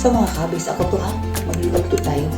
So mga kabis, ako to ha. Magluluto tayo.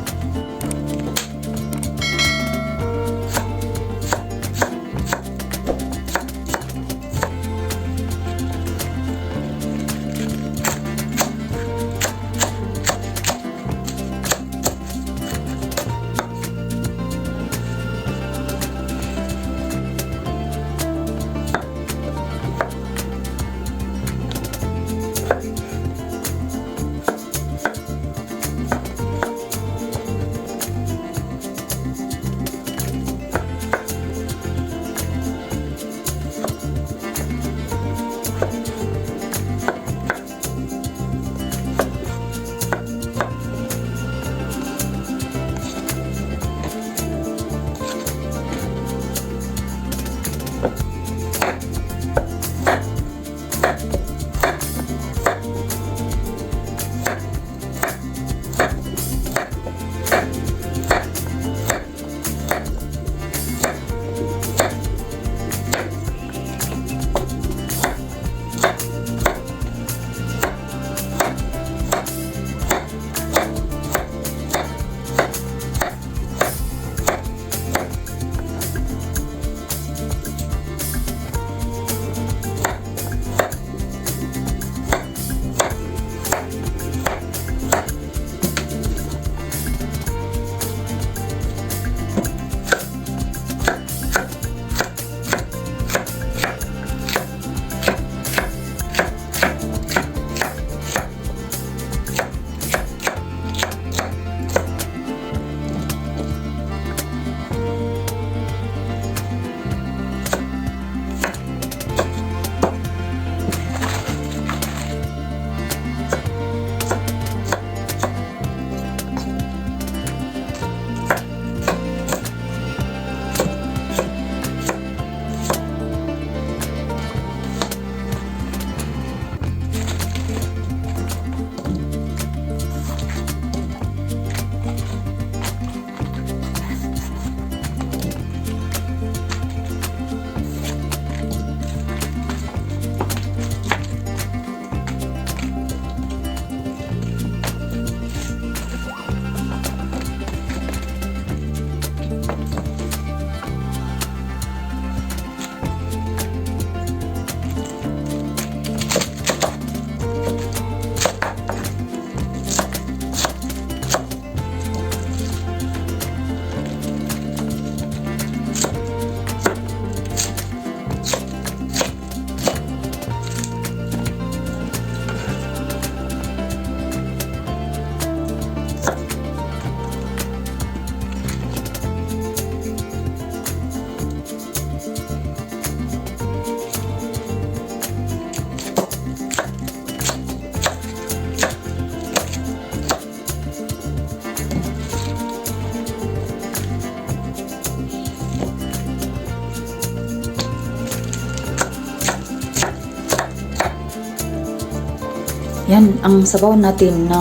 Yan ang sabaw natin na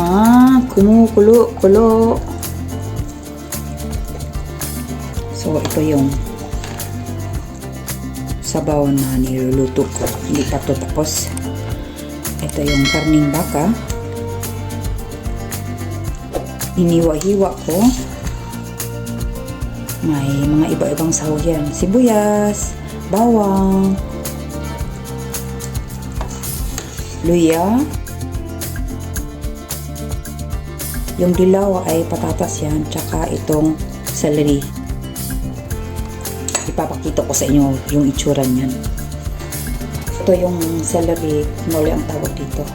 kumukulo-kulo. So, ito yung sabaw na niluluto ko. Hindi pa ito tapos. Ito yung karning baka. Hiniwa-hiwa ko. May mga iba-ibang sahog yan. Sibuyas, bawang, luya. Yung dilaw ay patatas yan, tsaka itong celery. Ipapakita ko sa inyo yung itsura niyan. Ito yung celery, noli ang tawag dito.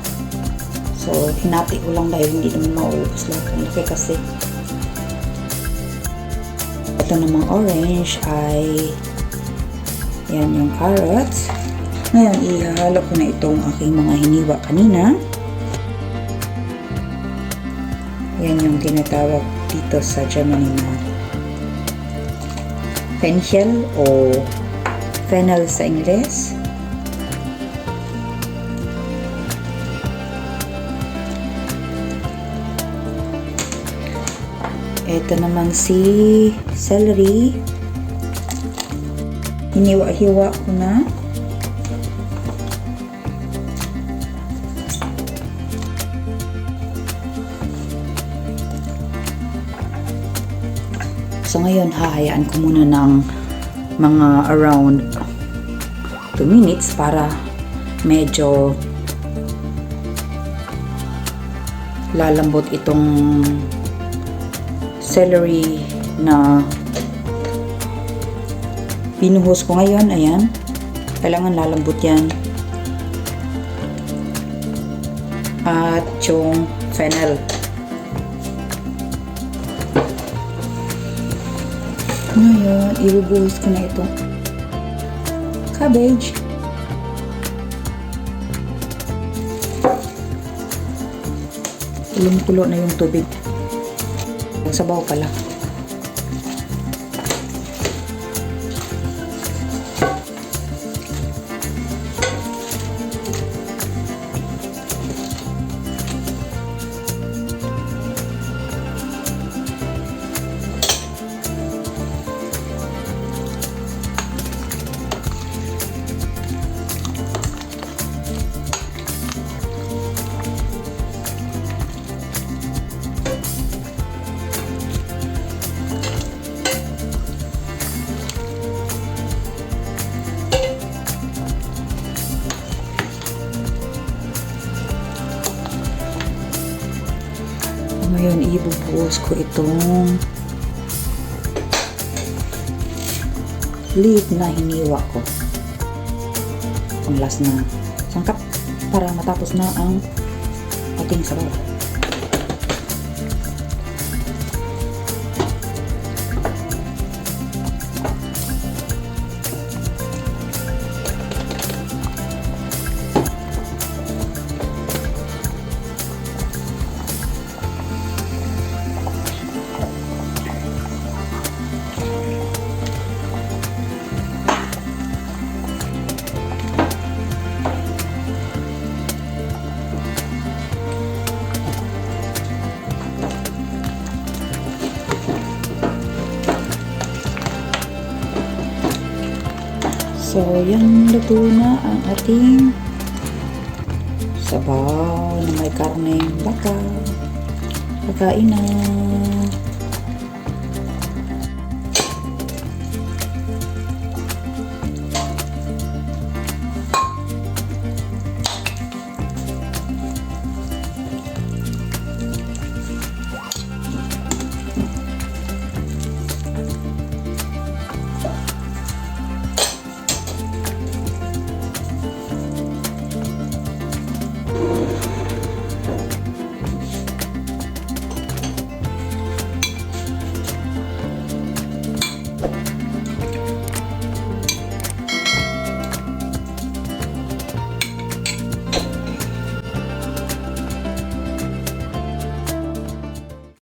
So, hinati ko lang dahil hindi naman mauubos lahat. Ang laki kasi. Ito namang orange ay yan yung carrots. Ngayon, ihalo ko na itong aking mga hiniwa kanina. Yan yung tinatawag dito sa Germany na fenchel o fennel sa Ingles. Ito naman si celery. Hiniwa-hiwa ko na. So ngayon, hahayaan ko muna ng mga around 2 minutes para medyo lalambot itong celery na binuhos ko ngayon. Ayan, kailangan lalambot yan. At yung fennel. Ngayon, ibubuhos ko na itong cabbage. Kulong-kulo na yung tubig. Ang sabaw pala. Ngayon, ibubuhos ko itong leek na hiniwa ko. Ang last na sangkap para matapos na ang ating sabaw. So, yan, luto na ang ating sabaw na may karneng baka. Pagkain na.